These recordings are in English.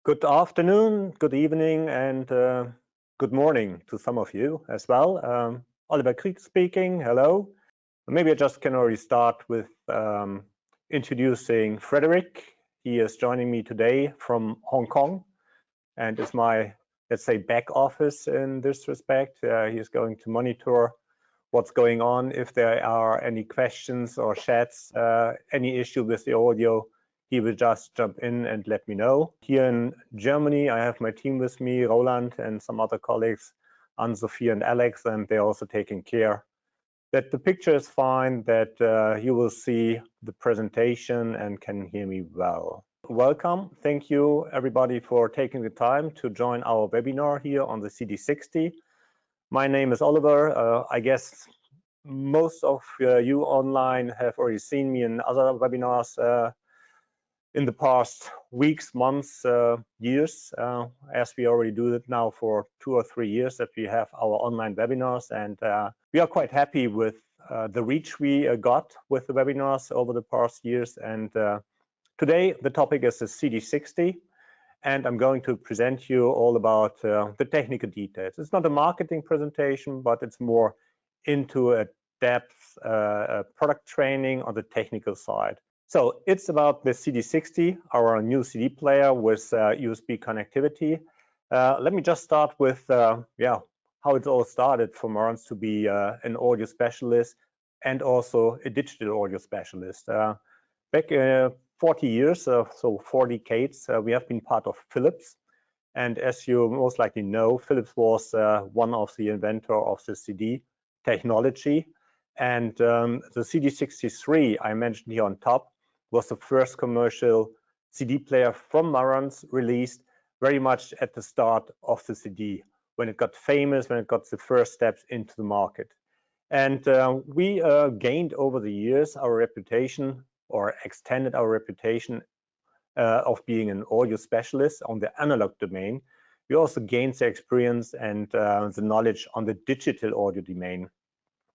Good afternoon, good evening, and good morning to some of you as well. Oliver Kriete speaking. Hello. Maybe I just can already start with introducing Frederick. He is joining me today from Hong Kong and is my, let's say, back office in this respect. He is going to monitor what's going on. If there are any questions or chats, any issue with the audio, he will just jump in and let me know. Here in Germany, I have my team with me, Roland and some other colleagues, Anne-Sophie and Alex, and they're also taking care that the picture is fine, that you will see the presentation and can hear me well. Welcome. Thank you, everybody, for taking the time to join our webinar here on the CD60. My name is Oliver. I guess most of you online have already seen me in other webinars in the past weeks, months, years, as we already do it now for 2 or 3 years that we have our online webinars, and we are quite happy with the reach we got with the webinars over the past years. And today the topic is the CD60, and I'm going to present you all about the technical details. It's not a marketing presentation, but it's more into a depth product training on the technical side. So it's about the CD60, our new CD player with USB connectivity. Let me just start with how it all started for Marantz to be an audio specialist and also a digital audio specialist. Back 40 years, so 4 decades, we have been part of Philips. And as you most likely know, Philips was one of the inventor of the CD technology. And the CD63 I mentioned here on top was the first commercial CD player from Marantz, released very much at the start of the CD, when it got famous, when it got the first steps into the market. And we gained over the years our reputation, or extended our reputation of being an audio specialist on the analog domain. We also gained the experience and the knowledge on the digital audio domain,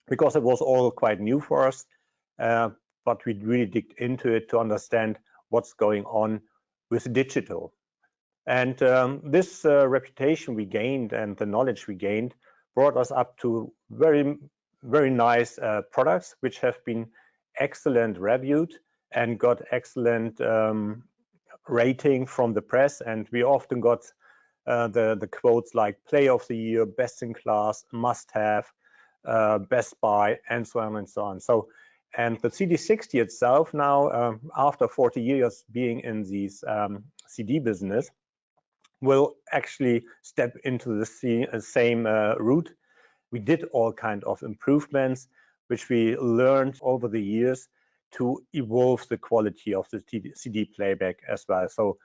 because it was all quite new for us. But we really digged into it to understand what's going on with digital. And this reputation we gained and the knowledge we gained brought us up to very, very nice products, which have been excellent reviewed and got excellent rating from the press. And we often got the quotes like Play of the Year, Best in Class, Must Have, Best Buy, and so on and so on. So, and the CD60 itself now, after 40 years being in this CD business, will actually step into the same route. We did all kinds of improvements, which we learned over the years to evolve the quality of the CD playback as well. So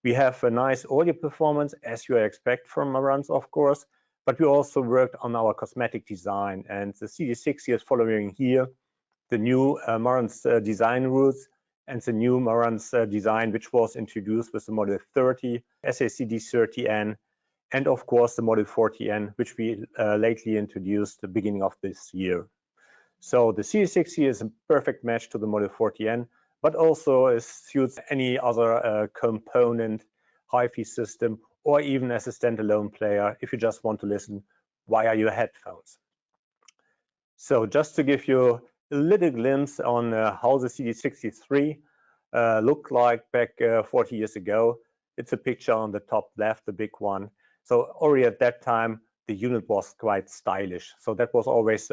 we have a nice audio performance, as you expect from Marantz, of course, but we also worked on our cosmetic design, and the CD60 is following here the new Marantz design rules and the new Marantz design, which was introduced with the Model 30, SACD30N, and of course the Model 40N, which we lately introduced the beginning of this year. So the CD60 is a perfect match to the Model 40N, but also suits any other component, hi-fi system, or even as a standalone player if you just want to listen via your headphones. So just to give you a little glimpse on how the CD63 looked like back 40 years ago. It's a picture on the top left, the big one. So already at that time, the unit was quite stylish. So that was always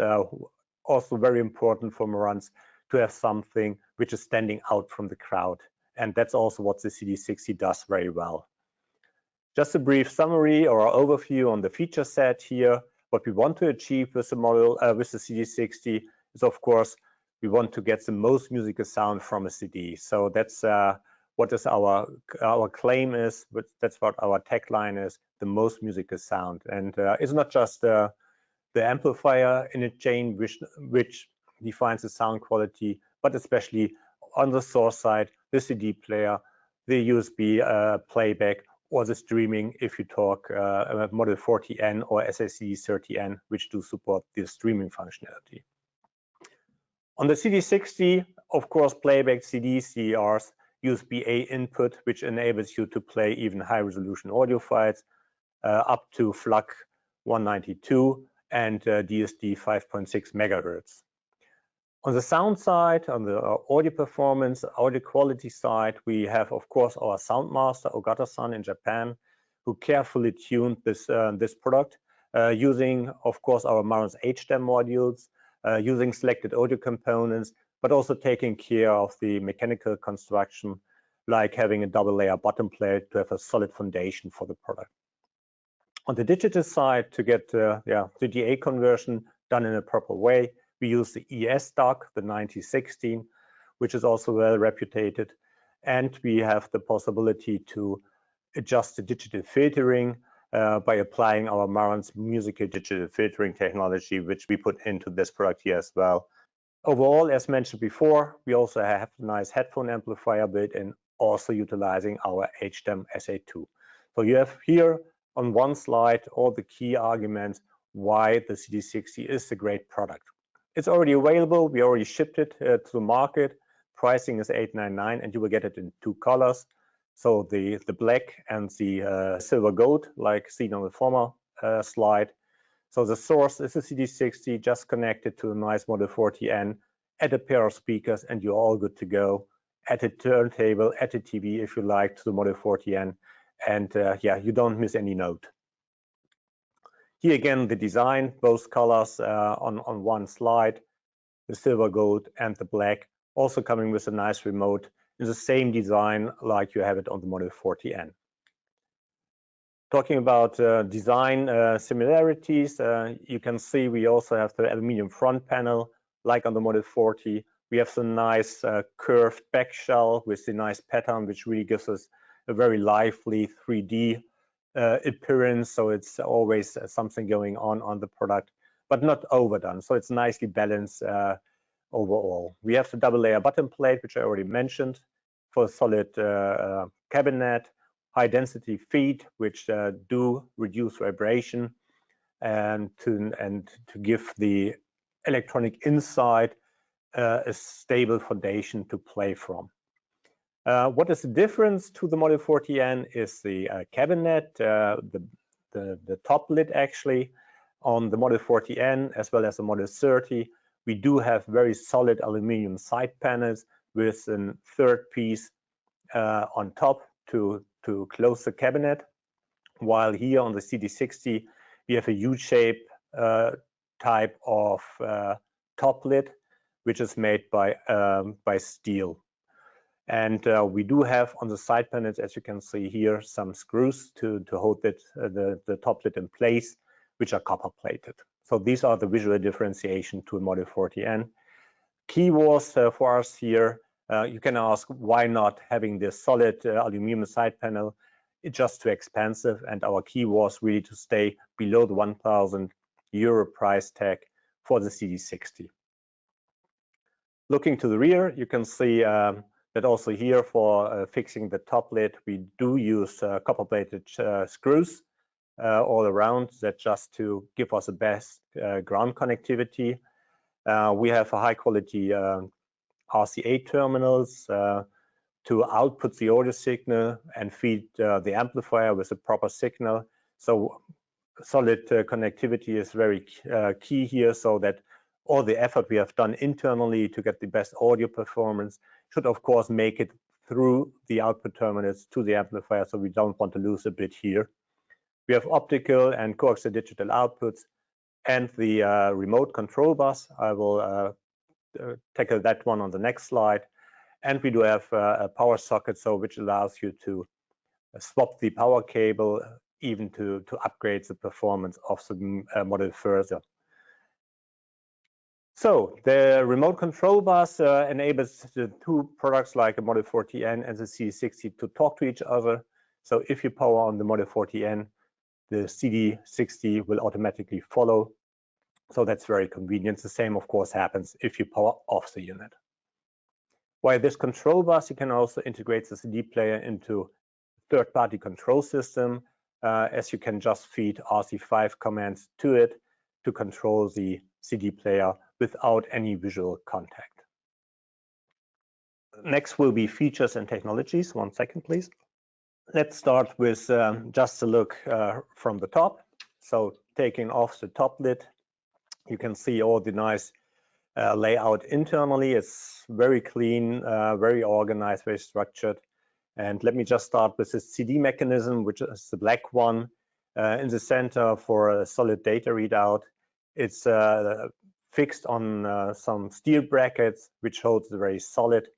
also very important for Marantz to have something which is standing out from the crowd. And that's also what the CD60 does very well. Just a brief summary or overview on the feature set here. What we want to achieve with the model, with the CD60, is of course we want to get the most musical sound from a CD. So that's what is our claim is, but that's what our tagline is: the most musical sound. And it's not just the amplifier in a chain which defines the sound quality, but especially on the source side, the CD player, the USB playback, or the streaming if you talk Model 40N or SACD30N, which do support the streaming functionality. On the CD60, of course, playback CDs, CDRs USB-A input, which enables you to play even high-resolution audio files up to FLAC 192 and DSD 5.6 megahertz. On the sound side, on the audio performance, audio quality side, we have, of course, our sound master, Ogata-san in Japan, who carefully tuned this product using, of course, our Marantz HDEM modules, using selected audio components, but also taking care of the mechanical construction, like having a double layer bottom plate to have a solid foundation for the product. On the digital side, to get the DA conversion done in a proper way, we use the ES dock, the 9016, which is also well reputed, and we have the possibility to adjust the digital filtering by applying our Marantz musical digital filtering technology, which we put into this product here as well. Overall, as mentioned before, we also have a nice headphone amplifier built in, also utilizing our HDEM SA2. So you have here on one slide all the key arguments why the CD60 is a great product. It's already available. We already shipped it to the market. Pricing is $899, and you will get it in two colors. So the black and the silver gold, like seen on the former slide. So the source is a CD60 just connected to a nice Model 40N, add a pair of speakers, and you're all good to go. Add a turntable, add a TV if you like to the Model 40N, and you don't miss any note. Here again, the design, both colors on one slide, the silver gold and the black, also coming with a nice remote in the same design like you have it on the Model 40N. Talking about design similarities, you can see we also have the aluminum front panel like on the Model 40. We have some nice curved back shell with the nice pattern, which really gives us a very lively 3D appearance. So it's always something going on the product, but not overdone. So it's nicely balanced overall. We have the double layer bottom plate, which I already mentioned, for a solid cabinet, high density feet, which do reduce vibration and to give the electronic inside a stable foundation to play from. What is the difference to the Model 40N is the cabinet, the top lid actually. On the Model 40N as well as the Model 30, we do have very solid aluminum side panels with a third piece on top to close the cabinet, while here on the CD60 we have a U-shape type of top lid, which is made by steel. And we do have on the side panels, as you can see here, some screws to hold it, the top lid in place, which are copper plated. So these are the visual differentiation to a Model 40N. Key was for us here, you can ask why not having this solid aluminum side panel. It's just too expensive, and our key was really to stay below the €1,000 price tag for the CD60. Looking to the rear, you can see that also here for fixing the top lid, we do use copper-plated screws all around, that just to give us the best ground connectivity. We have a high-quality RCA terminals to output the audio signal and feed the amplifier with a proper signal. So solid connectivity is very key here, so that all the effort we have done internally to get the best audio performance should of course make it through the output terminals to the amplifier, so we don't want to lose a bit here. We have optical and coaxial digital outputs and the remote control bus. I will tackle that one on the next slide. And we do have a power socket, so which allows you to swap the power cable, even to upgrade the performance of the model further. So the remote control bus enables the two products like a Model 40N and the CD60 to talk to each other. So if you power on the Model 40N, the CD60 will automatically follow. So that's very convenient. The same, of course, happens if you power off the unit. While this control bus, you can also integrate the CD player into third-party control system, as you can just feed RC5 commands to it to control the CD player without any visual contact. Next will be features and technologies. 1 second, please. Let's start with just a look from the top. So taking off the top lid, you can see all the nice layout internally. It's very clean, very organized, very structured. And let me just start with the CD mechanism, which is the black one in the center for a solid data readout. It's fixed on some steel brackets, which holds the very solid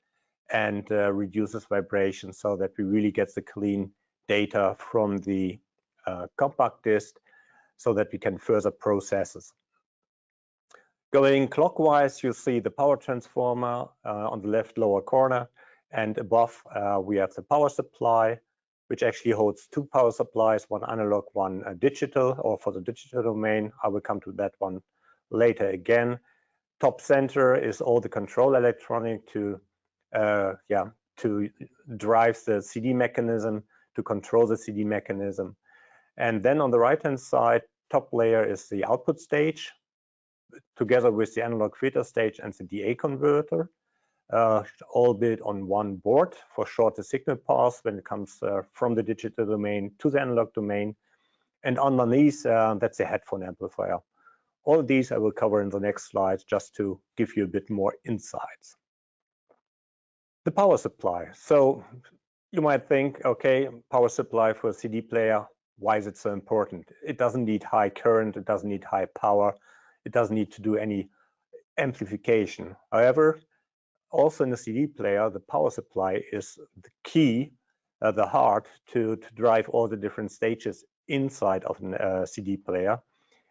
and reduces vibration so that we really get the clean data from the compact disc so that we can further process it. Going clockwise, you see the power transformer on the left lower corner, and above we have the power supply, which actually holds 2 power supplies, one analog, one digital, or for the digital domain. I will come to that one later again. Top center is all the control electronic to drive the CD mechanism, to control the CD mechanism. And then on the right-hand side, top layer is the output stage, together with the analog filter stage and the DA converter, all built on one board for shorter signal paths when it comes from the digital domain to the analog domain. And underneath, that's a headphone amplifier. All of these I will cover in the next slides just to give you a bit more insights. The power supply. So you might think, okay, power supply for a CD player, why is it so important? It doesn't need high current, it doesn't need high power, it doesn't need to do any amplification. However, also in a CD player, the power supply is the key, the heart to drive all the different stages inside of a CD player.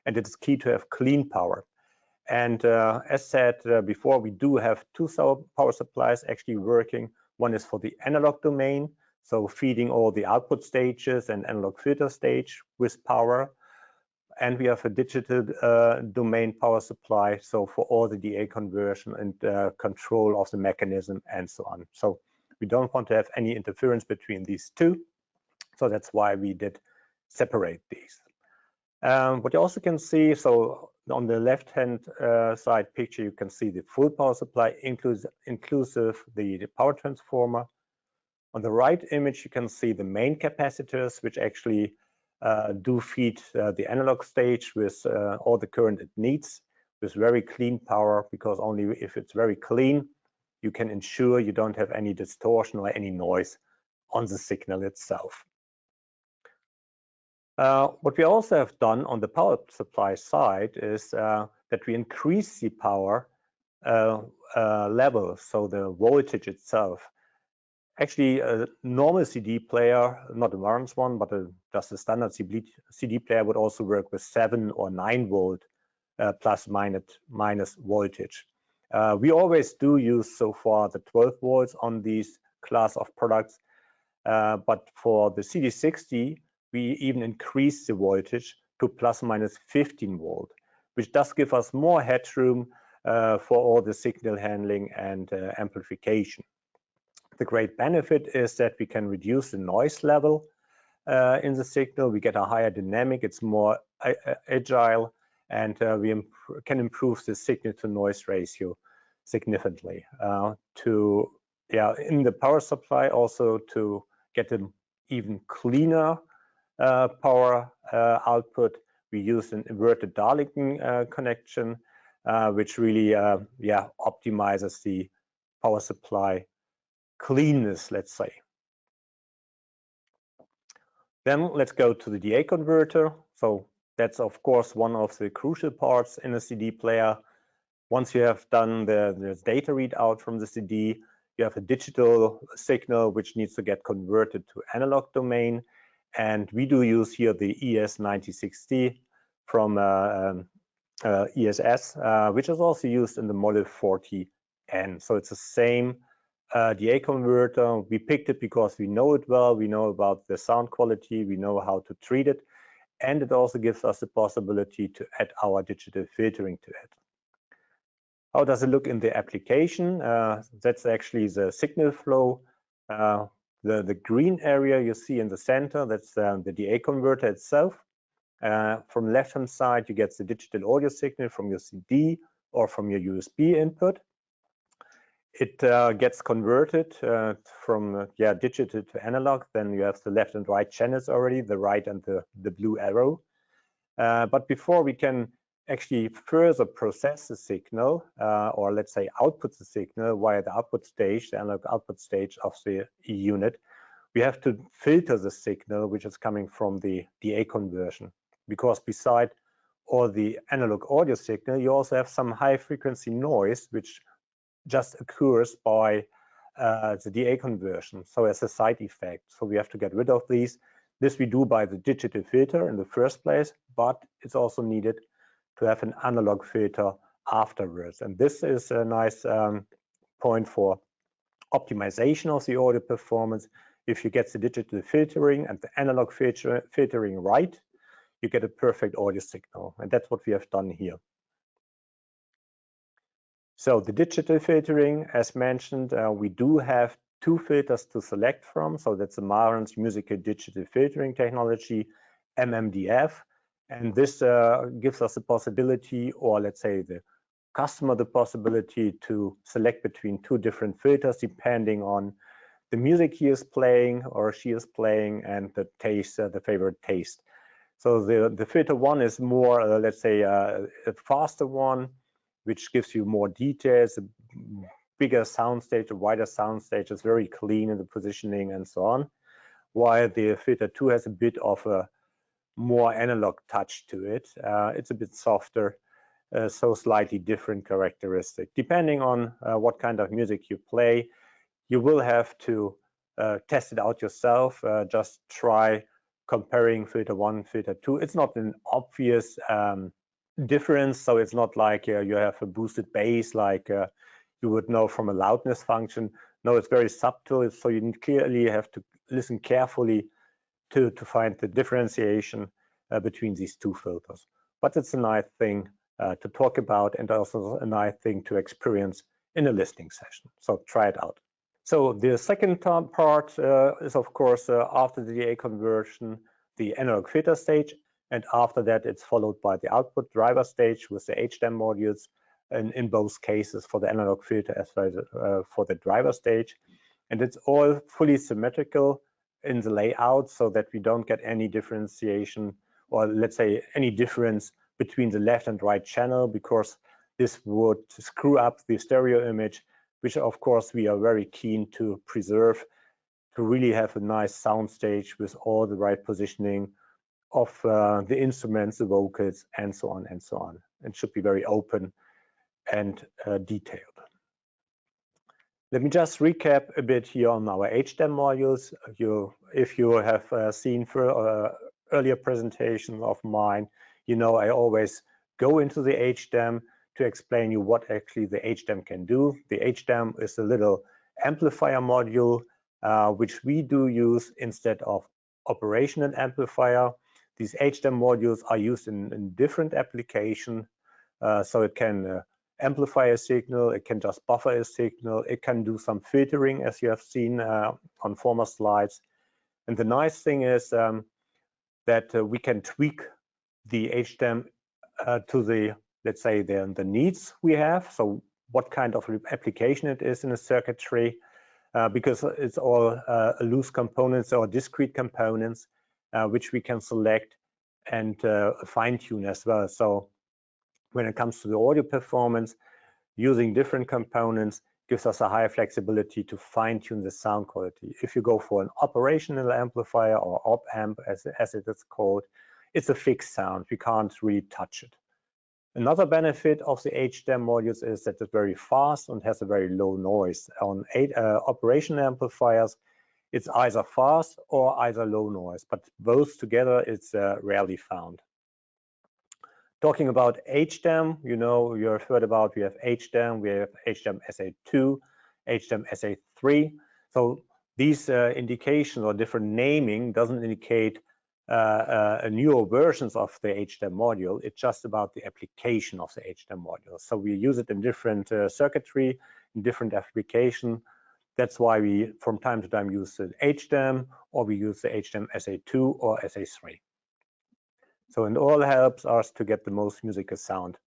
And it's key to have clean power. And as said before, we do have 2 power supplies actually working. One is for the analog domain, so feeding all the output stages and analog filter stage with power. And we have a digital domain power supply, so for all the DA conversion and control of the mechanism and so on. So we don't want to have any interference between these 2. So that's why we did separate these. What you also can see, so on the left-hand side picture, you can see the full power supply, inclusive the power transformer. On the right image, you can see the main capacitors, which actually do feed the analog stage with all the current it needs, with very clean power, because only if it's very clean, you can ensure you don't have any distortion or any noise on the signal itself. What we also have done on the power supply side is that we increase the power level, so the voltage itself. Actually, a normal CD player, not a Marantz one, but just a standard CD player would also work with 7 or 9 volt plus minus voltage. We always do use so far the 12 volts on these class of products, but for the CD60, we even increase the voltage to plus minus 15 volt, which does give us more headroom for all the signal handling and amplification. The great benefit is that we can reduce the noise level in the signal. We get a higher dynamic, it's more agile, and we can improve the signal to noise ratio significantly. In the power supply also to get an even cleaner power output, we use an inverted Darlington connection, which really optimizes the power supply cleanness, let's say. Then let's go to the DA converter. So that's of course one of the crucial parts in a CD player. Once you have done the data readout from the CD, you have a digital signal which needs to get converted to analog domain. And we do use here the ES9060 from ESS, which is also used in the Model 40N. So it's the same DA converter. We picked it because we know it well, we know about the sound quality, we know how to treat it, and it also gives us the possibility to add our digital filtering to it. How does it look in the application? That's actually the signal flow. The green area you see in the center, that's the DA converter itself. From the left-hand side, you get the digital audio signal from your CD or from your USB input. it gets converted from digital to analog. Then you have the left and right channels already, the right and the blue arrow. But before we can actually further process the signal, or let's say output the signal via the output stage, the analog output stage of the unit, we have to filter the signal which is coming from the DA conversion. Because beside all the analog audio signal, you also have some high frequency noise which just occurs by the DA conversion, so as a side effect. So we have to get rid of these. This we do by the digital filter in the first place, but it's also needed to have an analog filter afterwards. And this is a nice point for optimization of the audio performance. If you get the digital filtering and the analog filtering right, you get a perfect audio signal. And that's what we have done here. So the digital filtering, as mentioned, we do have two filters to select from. So that's the Marantz Musical Digital Filtering Technology, MMDF. And this gives us the possibility, or let's say the customer the possibility to select between two different filters depending on the music he is playing or she is playing and the taste, the favorite taste. So the filter one is more, let's say, a faster one, which gives you more details, a bigger soundstage, a wider soundstage, is very clean in the positioning and so on. While the filter 2 has a bit of a more analog touch to it. It's a bit softer, so slightly different characteristic. Depending on what kind of music you play, you will have to test it out yourself. Just try comparing filter 1, filter 2. It's not an obvious difference, so it's not like you have a boosted bass like you would know from a loudness function. No, it's very subtle, so you clearly have to listen carefully to find the differentiation between these two filters. But it's a nice thing to talk about and also a nice thing to experience in a listening session. So try it out. So the second part is, of course, after the DA conversion, the analog filter stage. And after that, it's followed by the output driver stage with the HDAM modules, and in both cases for the analog filter as well as for the driver stage. And it's all fully symmetrical in the layout so that we don't get any differentiation, or let's say any difference between the left and right channel, because this would screw up the stereo image, which of course we are very keen to preserve, to really have a nice sound stage with all the right positioning of the instruments, the vocals, and so on and so on. It should be very open and detailed. Let me just recap a bit here on our HDAM modules. If you have seen for earlier presentations of mine, you know I always go into the HDAM to explain you what actually the HDAM can do. The HDAM is a little amplifier module which we do use instead of operational amplifier. These HDAM modules are used in different applications, so it can amplify a signal, it can just buffer a signal, it can do some filtering, as you have seen on former slides. And the nice thing is that we can tweak the HDAM to the, let's say, the needs we have. So what kind of application it is in a circuitry, because it's all loose components or discrete components, which we can select and fine tune as well. So when it comes to the audio performance, using different components gives us a higher flexibility to fine tune the sound quality. If you go for an operational amplifier or op amp as it is called, it's a fixed sound. We can't really touch it. Another benefit of the HDAM modules is that it's very fast and has a very low noise. On operational amplifiers, it's either fast or either low noise, but both together it's rarely found. Talking about HDAM, you know, you have heard about, we have HDAM, we have HDAM SA2, HDAM SA3. So these indications or different naming doesn't indicate newer versions of the HDAM module. It's just about the application of the HDAM module. So we use it in different circuitry, in different application. That's why we, from time to time, use the HDAM, or we use the HDAM SA2 or SA3. So it all helps us to get the most musical sound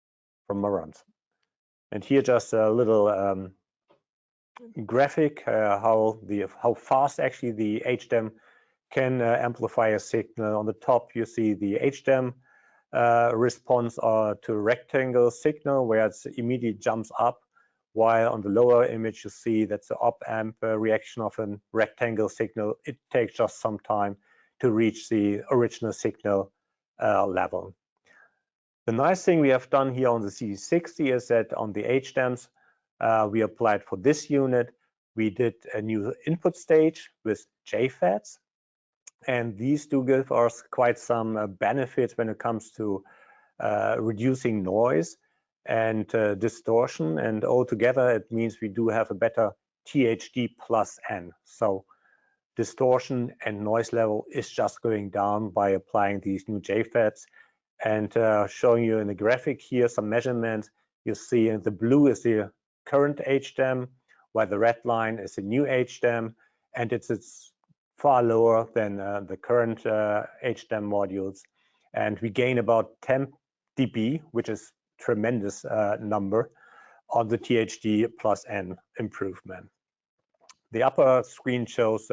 from Marantz. And here just a little graphic, how fast actually the HDAM can amplify a signal. On the top, you see the HDAM response to a rectangle signal where it immediately jumps up, while on the lower image you see that's the op-amp reaction of a rectangle signal. It takes just some time to reach the original signal level. The nice thing we have done here on the CD60 is that on the HDAMs we applied for this unit, we did a new input stage with JFETs, and these do give us quite some benefits when it comes to reducing noise and distortion, and altogether it means we do have a better THD plus N. So distortion and noise level is just going down by applying these new JFETs. And showing you in the graphic here some measurements. You see in the blue is the current HDAM, while the red line is the new HDAM, and it's far lower than the current HDAM modules. And we gain about 10 dB, which is tremendous number on the THD plus N improvement. The upper screen shows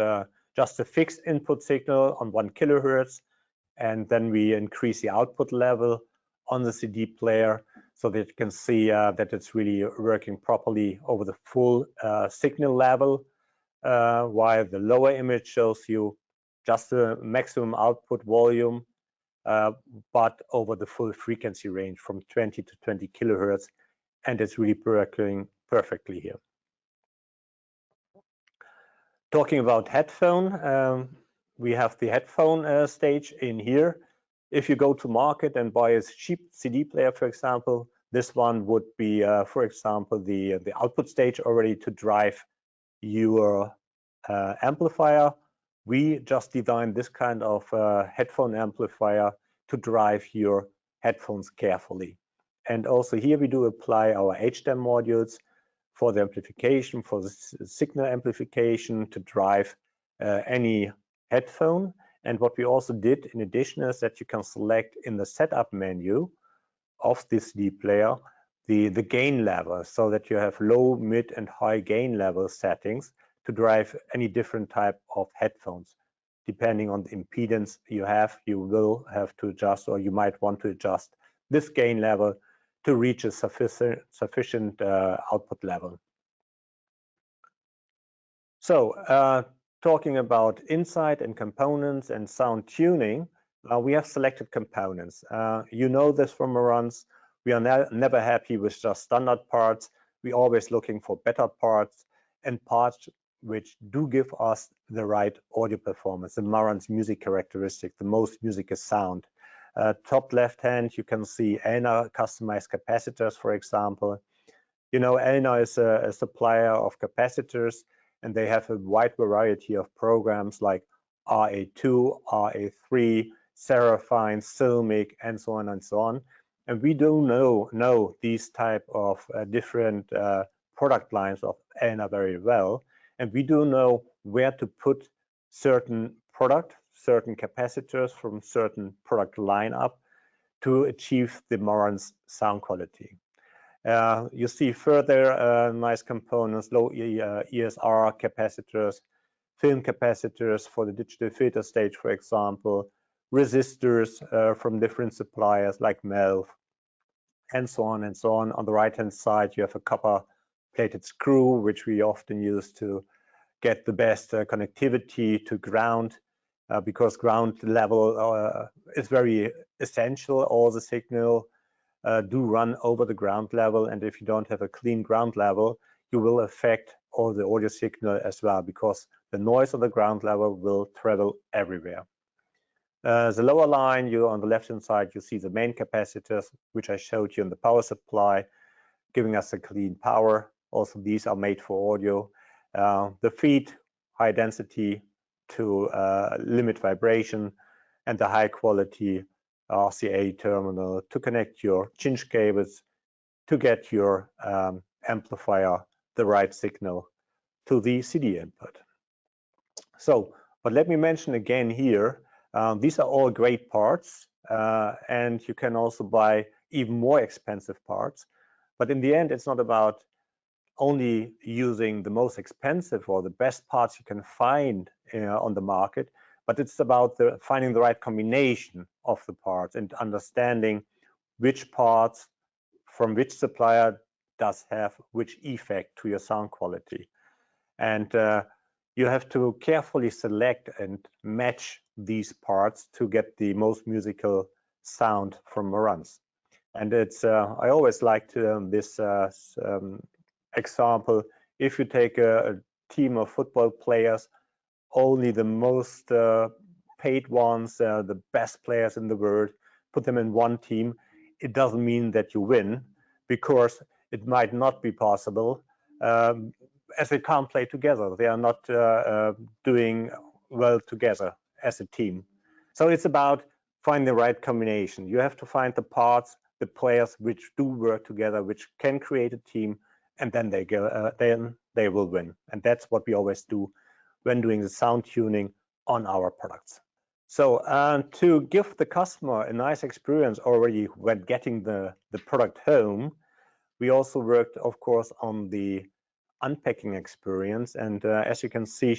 just a fixed input signal on 1 kilohertz, and then we increase the output level on the CD player so that you can see that it's really working properly over the full signal level, while the lower image shows you just the maximum output volume, but over the full frequency range from 20 to 20 kilohertz, and it's really working perfectly here. Talking about headphone, we have the headphone stage in here. If you go to market and buy a cheap CD player, for example, this one would be, for example, the output stage already to drive your amplifier. We just designed this kind of headphone amplifier to drive your headphones carefully. And also here we do apply our HDAM modules for the amplification, for the signal amplification to drive any headphone. And what we also did in addition is that you can select in the setup menu of this CD player the gain level, so that you have low, mid, and high gain level settings to drive any different type of headphones. Depending on the impedance you have, you will have to adjust, or you might want to adjust this gain level to reach a sufficient output level. So talking about inside and components and sound tuning, we have selected components. You know this from Marantz. We are never happy with just standard parts. We're always looking for better parts and parts which do give us the right audio performance, the Marantz music characteristic, the most music is sound. Top left hand, you can see Elna customized capacitors, for example. You know, Elna is a supplier of capacitors, and they have a wide variety of programs like RA2, RA3, Seraphine, Silmic, and so on and so on. And we do know these type of different product lines of Elna very well. And we do know where to put certain capacitors from certain product lineup to achieve the Marantz sound quality. You see further nice components, low ESR capacitors, film capacitors for the digital filter stage, for example, resistors from different suppliers like MELF, and so on and so on. On the right-hand side, you have a copper-plated screw, which we often use to get the best connectivity to ground, because ground level is very essential. All the signal do run over the ground level, and if you don't have a clean ground level, you will affect all the audio signal as well, because the noise on the ground level will travel everywhere. The lower line, on the left-hand side, you see the main capacitors, which I showed you in the power supply, giving us a clean power. Also, these are made for audio. The feed, high density to limit vibration, and the high quality RCA terminal to connect your cinch cables to get your amplifier the right signal to the CD input. So, but let me mention again here, these are all great parts, and you can also buy even more expensive parts. But in the end, it's not about only using the most expensive or the best parts you can find on the market, but it's about finding the right combination of the parts and understanding which parts from which supplier does have which effect to your sound quality. And you have to carefully select and match these parts to get the most musical sound from Marantz. And it's I always like this example. If you take a team of football players, only the most paid ones, the best players in the world, put them in one team, it doesn't mean that you win, because it might not be possible, as they can't play together. They are not doing well together as a team. So it's about finding the right combination. You have to find the parts, the players which do work together, which can create a team, and then they will win. And that's what we always do when doing the sound tuning on our products. So to give the customer a nice experience already when getting the product home, we also worked, of course, on the unpacking experience. And as you can see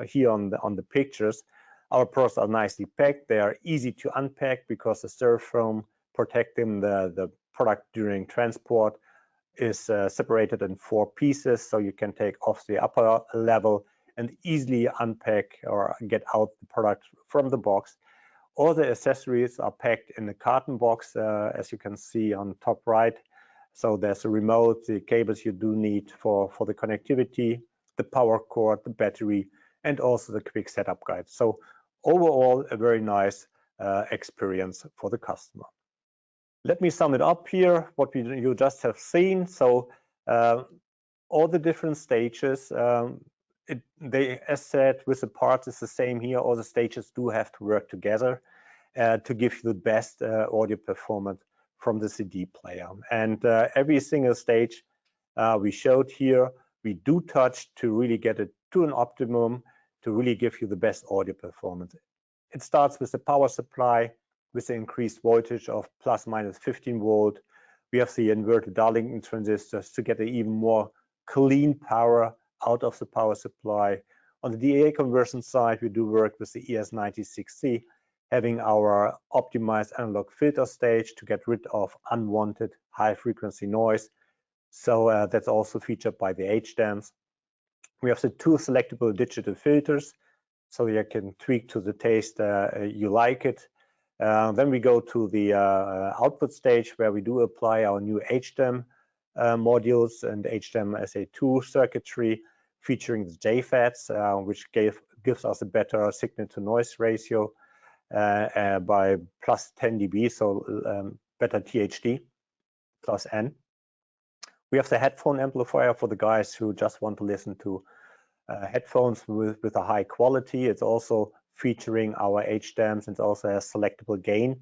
here on the pictures, our products are nicely packed. They are easy to unpack because the styrofoam protecting the product during transport is separated in 4 pieces, so you can take off the upper level and easily unpack or get out the product from the box. All the accessories are packed in the carton box, as you can see on top right. So there's a remote, the cables you do need for the connectivity, the power cord, the battery, and also the quick setup guide. So overall, a very nice experience for the customer. Let me sum it up here, what you just have seen. So all the different stages, as said, with the parts is the same here. All the stages do have to work together to give you the best audio performance from the CD player. And every single stage we showed here, we do touch to really get it to an optimum, to really give you the best audio performance. It starts with the power supply, with the increased voltage of plus minus 15 volt. We have the inverted Darlington transistors to get an even more clean power out of the power supply. On the DA conversion side, we do work with the ES96C, having our optimized analog filter stage to get rid of unwanted high frequency noise. So that's also featured by the HDAMs. We have the 2 selectable digital filters, so you can tweak to the taste you like it. Then we go to the output stage, where we do apply our new HDAM modules and HDAM SA2 circuitry featuring the JFETs, which gives us a better signal to noise ratio by plus 10 dB, so better THD plus N. We have the headphone amplifier for the guys who just want to listen to headphones with a high quality. It's also featuring our HDAMs, and it also has selectable gain.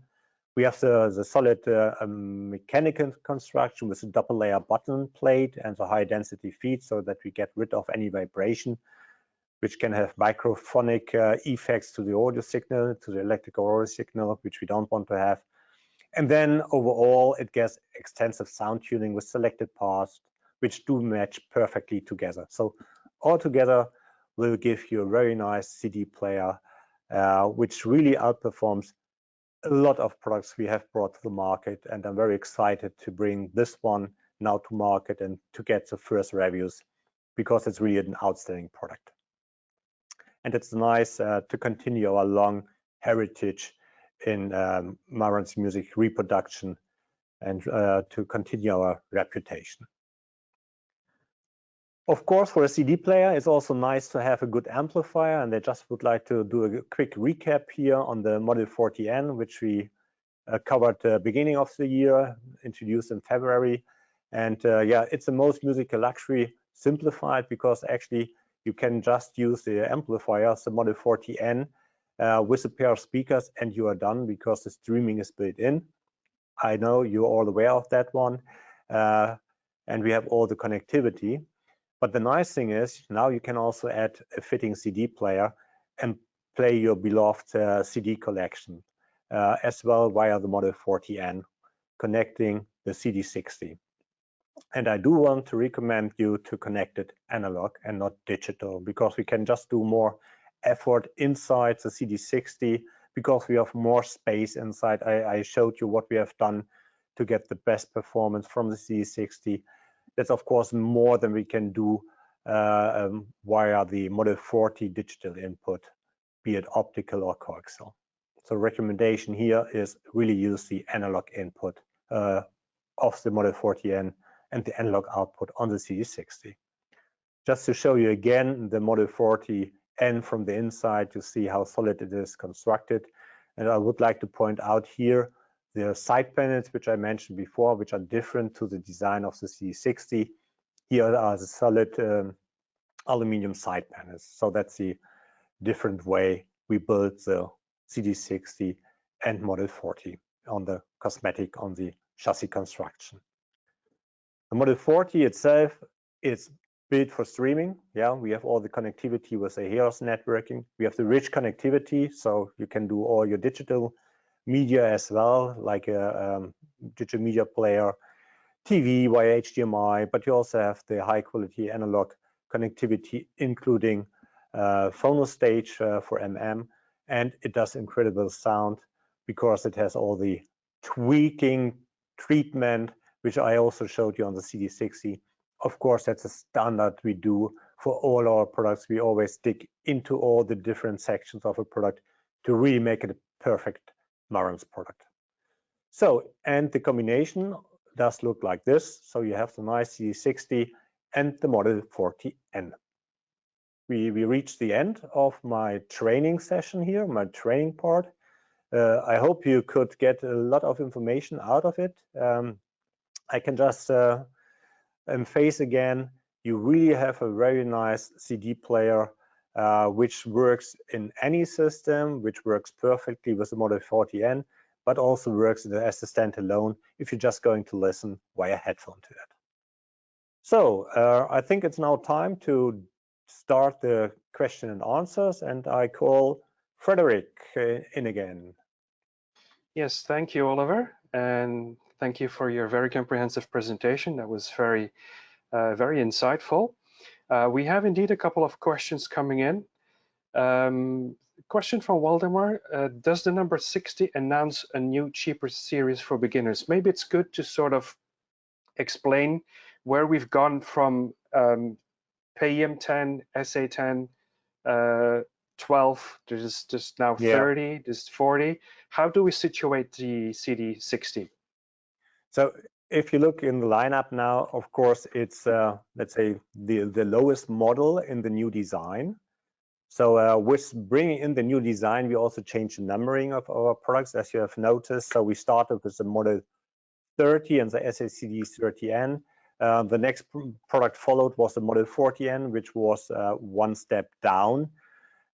We have the solid mechanical construction with a double layer button plate and the high density feed, so that we get rid of any vibration, which can have microphonic effects to the audio signal, to the electrical audio signal, which we don't want to have. And then overall, it gets extensive sound tuning with selected parts, which do match perfectly together. So altogether will give you a very nice CD player, which really outperforms a lot of products we have brought to the market. And I'm very excited to bring this one now to market and to get the first reviews, because it's really an outstanding product. And it's nice to continue our long heritage in Marantz music reproduction and to continue our reputation. Of course, for a CD player, it's also nice to have a good amplifier, and I just would like to do a quick recap here on the Model 40N, which we covered beginning of the year, introduced in February. And yeah, it's the most musical luxury simplified, because actually you can just use the amplifier, the Model 40N, with a pair of speakers, and you are done, because the streaming is built in. I know you're all aware of that one. And we have all the connectivity. But the nice thing is, now you can also add a fitting CD player and play your beloved CD collection as well via the Model 40N, connecting the CD60. And I do want to recommend you to connect it analog and not digital, because we can just do more effort inside the CD60 because we have more space inside. I showed you what we have done to get the best performance from the CD60. That's of course more than we can do via the Model 40 digital input, be it optical or coaxial. So recommendation here is really use the analog input of the Model 40N and the analog output on the CD60. Just to show you again the Model 40N from the inside, to see how solid it is constructed. And I would like to point out here the side panels, which I mentioned before, which are different to the design of the CD60. Here are the solid aluminum side panels. So that's the different way we built the CD60 and Model 40 on the cosmetic, on the chassis construction. The Model 40 itself is built for streaming. Yeah, we have all the connectivity with the HEROS networking. We have the rich connectivity, so you can do all your digital media as well, like a digital media player, TV via HDMI, but you also have the high quality analog connectivity, including phono stage for MM, and it does incredible sound because it has all the tweaking treatment, which I also showed you on the CD60. Of course, that's a standard we do for all our products. We always dig into all the different sections of a product to really make it a perfect Marantz product. So, and the combination does look like this. So you have the nice CD60 and the Model 40N. We reached the end of my training session here, my training part. I hope you could get a lot of information out of it. I can just emphasize again, you really have a very nice CD player, which works in any system, which works perfectly with the Model 40N, but also works as a standalone if you're just going to listen via headphone to it. So I think it's now time to start the question and answers, and I call Frederick in again. Yes, thank you, Oliver, and thank you for your very comprehensive presentation. That was very insightful. We have indeed a couple of questions coming in. Question from Waldemar, does the number 60 announce a new cheaper series for beginners? Maybe it's good to sort of explain where we've gone from PEM10, SA10, 12, there's just now 30, there's 40. How do we situate the CD60? So if you look in the lineup now, of course, it's, let's say, the lowest model in the new design. So with bringing in the new design, we also changed the numbering of our products, as you have noticed. So we started with the Model 30 and the SACD 30N. The next product followed was the Model 40N, which was one step down.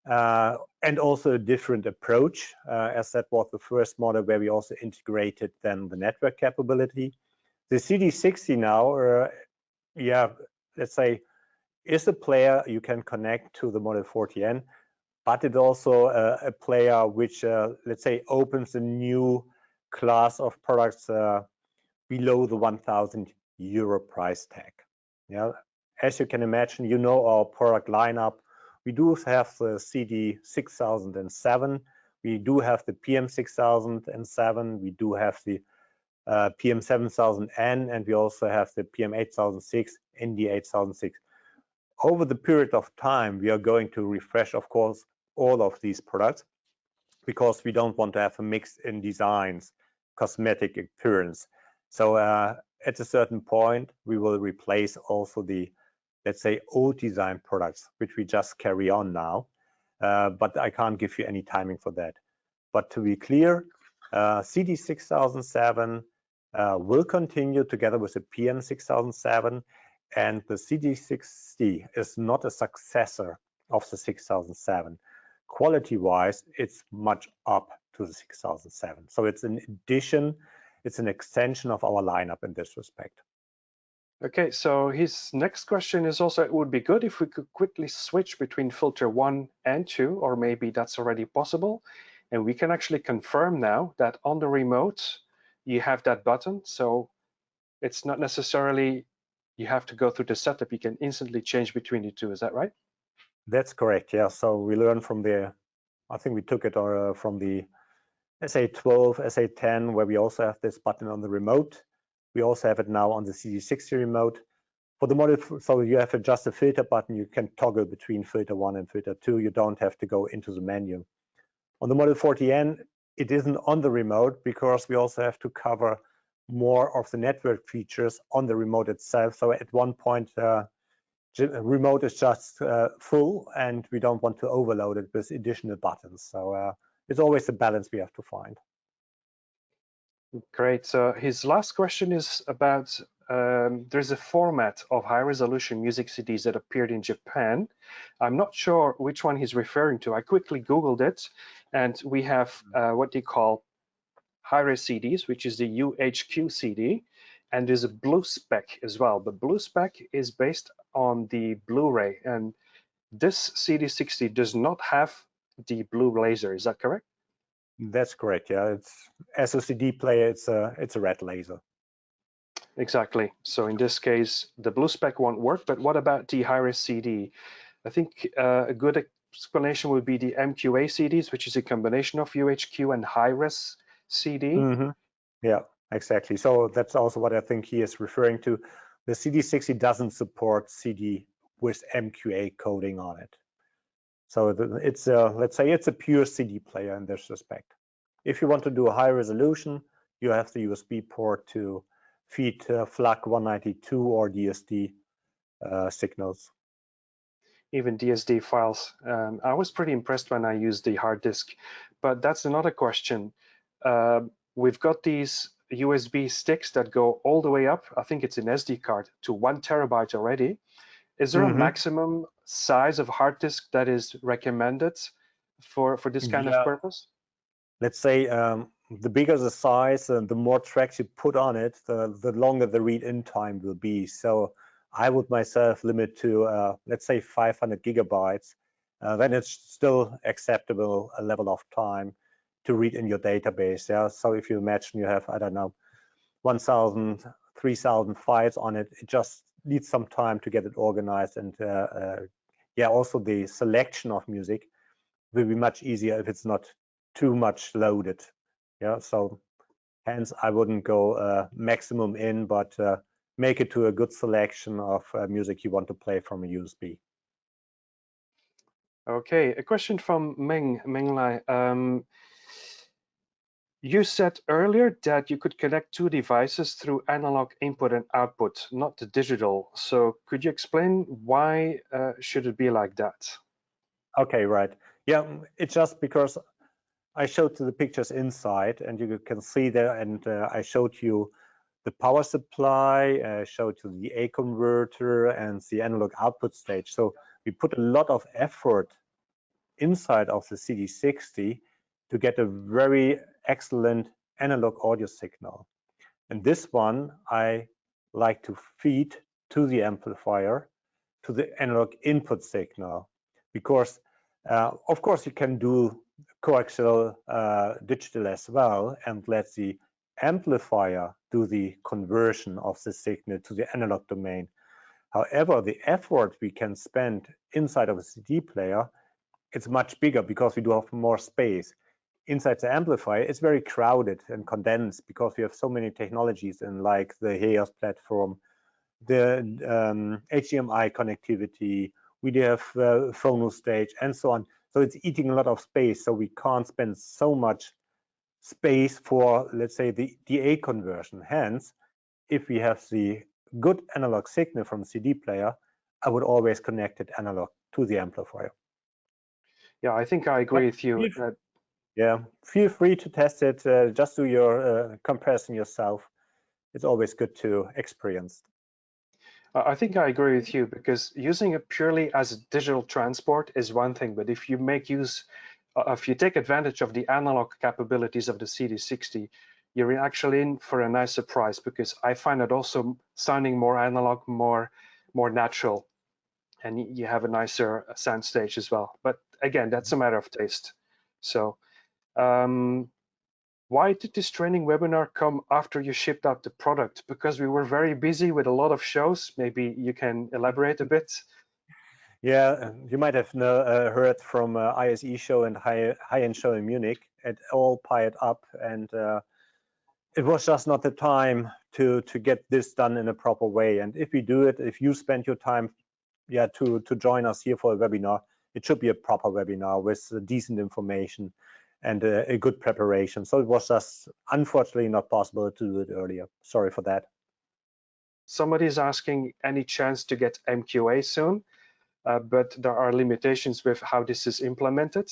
And also a different approach, as that was the first model where we also integrated then the network capability. The CD60 now, yeah, let's say, is a player you can connect to the Model 40N, but it's also a player which, let's say, opens a new class of products below the 1,000 euro price tag. Yeah, as you can imagine, you know our product lineup. We do have the CD 6007, we do have the PM 6007, we do have the PM 7000N, and we also have the PM 8006, ND 8006. Over the period of time, we are going to refresh, of course, all of these products, because we don't want to have a mix in designs, cosmetic appearance. So at a certain point, we will replace also the, let's say, old design products, which we just carry on now. But I can't give you any timing for that. But to be clear, CD 6007 will continue together with the PM 6007, and the CD60 is not a successor of the 6007. Quality-wise, it's much up to the 6007. So it's an addition, it's an extension of our lineup in this respect. Okay, so his next question is also, it would be good if we could quickly switch between filter 1 and 2, or maybe that's already possible. And we can actually confirm now that on the remote, you have that button. So It's not necessarily you have to go through the setup. You can instantly change between the two. Is that right? That's correct. Yeah. So we learned from I think we took it from the SA12, SA10, where we also have this button on the remote. We also have it now on the CD60 remote. For the model, so you have just a filter button. You can toggle between filter 1 and filter 2. You don't have to go into the menu. On the Model 40N, it isn't on the remote because we also have to cover more of the network features on the remote itself. So at one point, remote is just full, and we don't want to overload it with additional buttons. So it's always a balance we have to find. Great. So his last question is about there's a format of high-resolution music CDs that appeared in Japan. I'm not sure which one he's referring to. I quickly Googled it, and we have what they call high-res CDs, which is the UHQ CD, and there's a blue spec as well. The blue spec is based on the Blu-ray, and this CD60 does not have the blue laser. Is that correct? That's correct. Yeah, it's as a CD player, it's a red laser. Exactly. So in this case, the blue spec won't work. But what about the high-res CD? I think a good explanation would be the MQA CDs, which is a combination of UHQ and high-res CD. Mm-hmm. Yeah, exactly. So that's also what I think he is referring to. The CD60 doesn't support CD with MQA coding on it. So it's let's say it's a pure CD player in this respect. If you want to do a high resolution, you have the USB port to feed FLAC 192 or DSD signals. Even DSD files. I was pretty impressed when I used the hard disk, but that's another question. We've got these USB sticks that go all the way up. I think it's an SD card to 1 terabyte already. Is there a maximum size of hard disk that is recommended for this kind of purpose? Let's say the bigger the size and the more tracks you put on it, the longer the read-in time will be. So I would myself limit to, let's say, 500 gigabytes. Then it's still acceptable a level of time to read in your database. Yeah. So if you imagine you have, I don't know, 1,000, 3,000 files on it, it just needs some time to get it organized. And yeah, also the selection of music will be much easier if it's not too much loaded. Yeah, so hence I wouldn't go maximum in, but make it to a good selection of music you want to play from a USB. Okay, a question from Meng Lai. You said earlier that you could connect two devices through analog input and output, not the digital. So could you explain why should it be like that? Okay, right. Yeah, it's just because I showed you the pictures inside, and you can see there, and I showed you the power supply, I showed you the A converter and the analog output stage. So we put a lot of effort inside of the CD60 to get a very excellent analog audio signal. And this one I like to feed to the amplifier, to the analog input signal, because of course you can do coaxial digital as well and let the amplifier do the conversion of the signal to the analog domain. However, the effort we can spend inside of a CD player, it's much bigger because we do have more space. Inside the amplifier, it's very crowded and condensed because we have so many technologies in, like the HEOS platform, the HDMI connectivity, we have phono stage and so on. So it's eating a lot of space. So we can't spend so much space for, let's say, the DA conversion. Hence, if we have the good analog signal from CD player, I would always connect it analog to the amplifier. Yeah, I think I agree with you. Yeah, feel free to test it. Just do your comparison yourself. It's always good to experience. I think I agree with you, because using it purely as a digital transport is one thing, but if you make use, if you take advantage of the analog capabilities of the CD60, you're actually in for a nice surprise, because I find it also sounding more analog, more natural, and you have a nicer sound stage as well. But again, that's a matter of taste. So Why did this training webinar come after you shipped out the product? Because we were very busy with a lot of shows. Maybe you can elaborate a bit. Yeah, you might have heard from ISE show and high-end show in Munich. It all piled up, and it was just not the time to get this done in a proper way. And if we do it, if you spend your time, yeah, to join us here for a webinar, it should be a proper webinar with decent information and a good preparation. So it was just unfortunately not possible to do it earlier. Sorry for that. Somebody is asking, any chance to get MQA soon? But there are limitations with how this is implemented.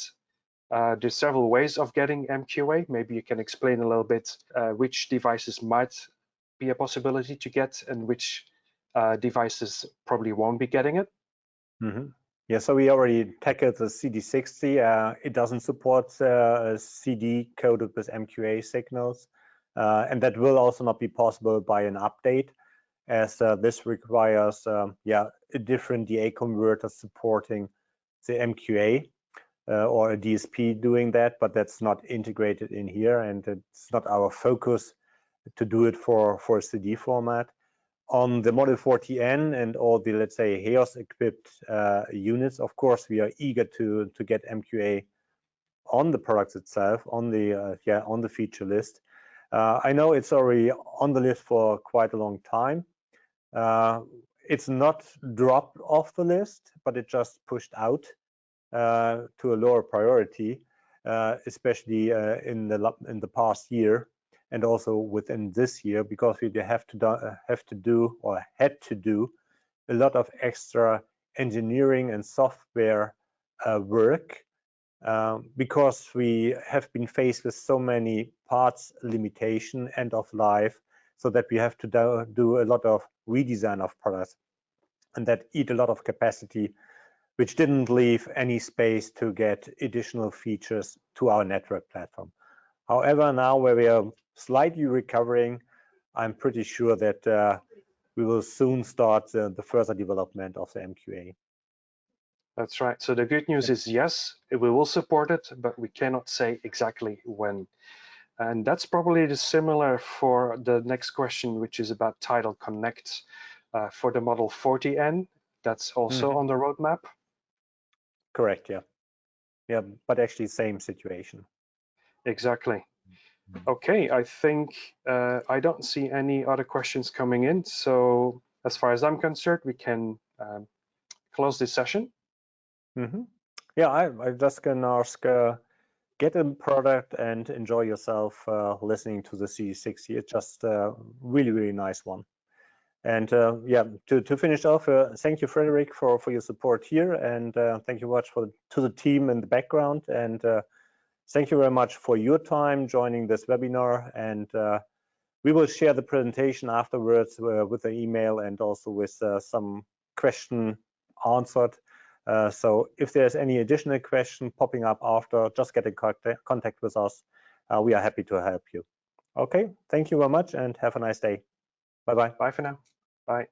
There's several ways of getting MQA. Maybe you can explain a little bit which devices might be a possibility to get and which devices probably won't be getting it. Mm-hmm. Yeah, so we already tackled the CD60. It doesn't support CD coded with MQA signals, and that will also not be possible by an update, as this requires yeah, a different DA converter supporting the MQA or a DSP doing that, but that's not integrated in here, and it's not our focus to do it for a CD format. On the Model 40N and all the, let's say, HEOS equipped units, of course, we are eager to get MQA on the products itself, on the yeah, on the feature list. I know it's already on the list for quite a long time. It's not dropped off the list, but it just pushed out to a lower priority, especially in the past year, and also within this year, because we had to do a lot of extra engineering and software work, because we have been faced with so many parts limitation, end of life, so that we have to do a lot of redesign of products, and that eat a lot of capacity, which didn't leave any space to get additional features to our network platform. However, now where we are slightly recovering, I'm pretty sure that we will soon start the further development of the MQA. That's right. So the good news is yes, we will support it, but we cannot say exactly when. And that's probably the similar for the next question, which is about Tidal Connect for the Model 40N. That's also on the roadmap. Correct, yeah. Yeah, but actually same situation. Exactly. Okay, I think I don't see any other questions coming in. So as far as I'm concerned, we can close this session. Yeah, I just can ask, get a product and enjoy yourself listening to the CD60. It's just a really, really nice one. And yeah, to finish off, thank you, Frederick, for your support here, and thank you much to the team in the background, and thank you very much for your time joining this webinar. And we will share the presentation afterwards with an email and also with some question answered. So if there's any additional question popping up after, just get in contact with us. We are happy to help you. Okay, thank you very much and have a nice day. Bye-bye. Bye for now. Bye.